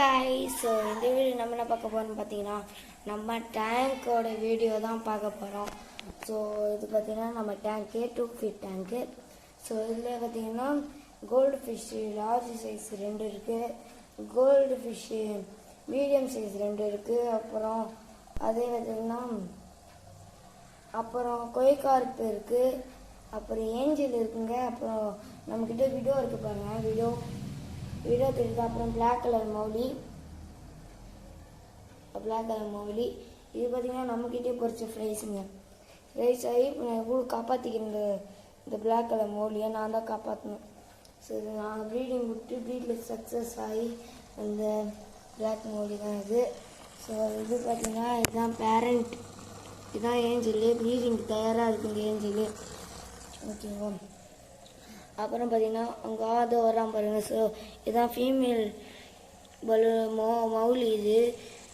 guys, so இந்த video நம்ம என்ன பார்க்க போறோம்னு பார்த்தீங்கன்னா நம்ம டேங்கோட வீடியோ தான் பார்க்க போறோம். ஸோ இது பார்த்தீங்கன்னா நம்ம டேங்க் 2 feet டேங்க். ஸோ இதில் பார்த்தீங்கன்னா கோல்டு ஃபிஷ் லார்ஜ் சைஸ் 2 இருக்கு, கோல்டு ஃபிஷ் மீடியம் சைஸ் 2 இருக்கு. அப்புறம் அதே பார்த்தீங்கன்னா அப்புறம் கொய்கார்ப் இருக்கு, அப்புறம் ஏஞ்சல் இருக்குங்க. அப்புறம் நம்மக்கிட்ட வீடியோ இருக்கு பாருங்க, வீடியோ தெரியுது. அப்புறம் பிளாக் கலர் மௌலி இது பார்த்தீங்கன்னா நம்மக்கிட்டே பொறிச்ச ஃப்ரைஸுங்க. ஃப்ரைஸ் ஆகி நான் எவ்வளோ காப்பாற்றிக்கிறேன் இந்த பிளாக் கலர் மௌலியை நான் தான் காப்பாற்றணும். ஸோ இது நான் ப்ரீடிங் விட்டு ப்ரீடில் சக்ஸஸ் ஆகி அந்த பிளாக் மௌலி தான் இது. ஸோ இது பார்த்தீங்கன்னா இதுதான் பேரண்ட், இதுதான் ஏஞ்சலு. ப்ரீடிங் தயாராக இருக்குங்க ஏஞ்சலு, ஓகேவா. அப்புறம் பார்த்தீங்கன்னா அங்கே ஆதோ வராமல் பாருங்கள். ஸோ இதுதான் ஃபீமேல் மௌலி. இது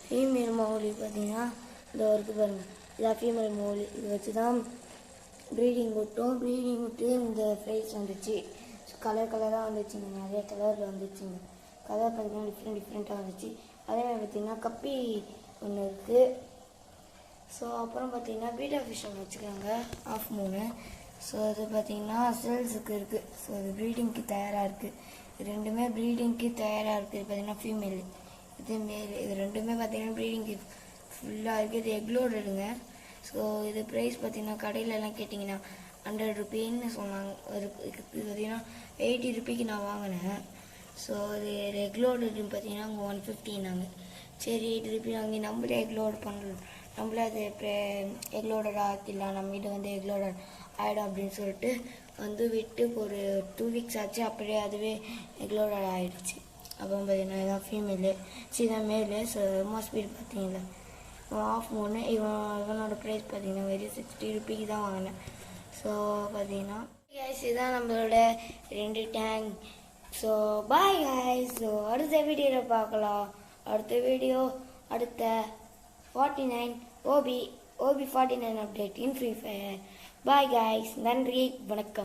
ஃபீமேல் மௌலி பார்த்தீங்கன்னா இந்த ஒர்க்கு பாருங்கள், இதான் ஃபீமேல் மௌலி. இது வச்சு தான் ப்ரீடிங் விட்டு இந்த ஃப்ரைஸ் வந்துச்சு. ஸோ கலராக வந்துச்சுங்க, நிறைய கலரில் வந்துச்சுங்க. கலர் பார்த்தீங்கன்னா டிஃப்ரெண்ட்டாக வந்துச்சு. அதேமாதிரி பார்த்தீங்கன்னா கப்பி ஒன்று இருக்குது. ஸோ அப்புறம் பார்த்தீங்கன்னா பீட்டா ஃபிஷ் ஒன்று வச்சுக்கிறாங்க, ஆஃப் மூணு. ஸோ அது பார்த்தீங்கன்னா சேல்ஸுக்கு இருக்குது. ஸோ அது ப்ரீடிங்க்கு தயாராக இருக்குது. இது ரெண்டுமே ப்ரீடிங்க்கு தயாராக இருக்குது. பார்த்தீங்கன்னா ஃபீமேல், இது மேல். இது ரெண்டுமே பார்த்தீங்கன்னா ப்ரீடிங்க்கு ஃபுல்லாக இருக்குது. இது எக்லோடுங்க. ஸோ இது ப்ரைஸ் பார்த்தீங்கன்னா கடையிலலாம் கேட்டிங்கன்னா 100 ரூபீன்னு சொன்னாங்க. இது பார்த்தீங்கன்னா 80 ரூபீக்கு நான் வாங்கினேன். ஸோ இது எக்லோடுன்னு பார்த்தீங்கன்னா அங்கே 150நாங்க. சரி 80 ரூபீ வாங்கி நம்மளே எக்லோடு பண்ணலாம், நம்மளே அது எக்லோடர் ஆக்கிடலாம், நம்ம வீடு வந்து எக்லோடர் ஆகிடும் அப்படின்னு சொல்லிட்டு வந்து விட்டு ஒரு 2 வீக்ஸ் ஆச்சு. அப்படியே அதுவே எக்லோடர் ஆகிடுச்சு. அப்புறம் பார்த்தீங்கன்னா இதான் ஃபீமேலு, இதான் மேலு. ஸோ ரொம்ப ஸ்பீட் பார்த்தீங்களா, ஆஃப் மூணு. இவனோட ப்ரைஸ் பார்த்தீங்கன்னா வெறும் 60 ரூபீக்கு தான் வாங்கினேன். ஸோ பார்த்தீங்கன்னா கைஸ் இதுதான் நம்மளோட 2 tank. So bye guys. So அடுத்த வீடியோவில் பார்க்கலாம். அடுத்த 49 OB 49 அப்டேட் இன் ஃப்ரீ ஃபயர். பாய் கைஸ், நன்றி, வணக்கம்.